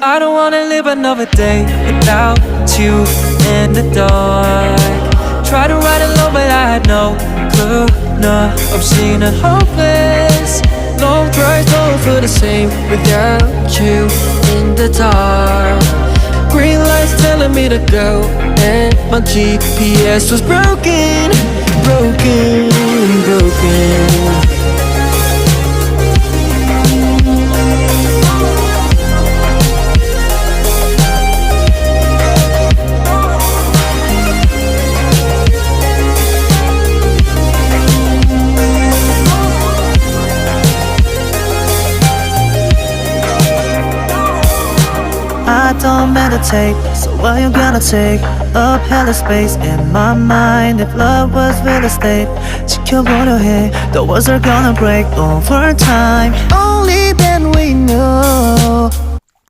I don't wanna live another day without you in the dark. Try to ride alone but I had no clue, no, I'm seeing it hopeless. Long drives don't feel the same without you in the dark. Green lights telling me to go, and my GPS was broken, broken, broken. I don't meditate, so why you gonna take up hella space in my mind? If love was real estate, 지켜보려 해. The walls are gonna break over time. Only then we know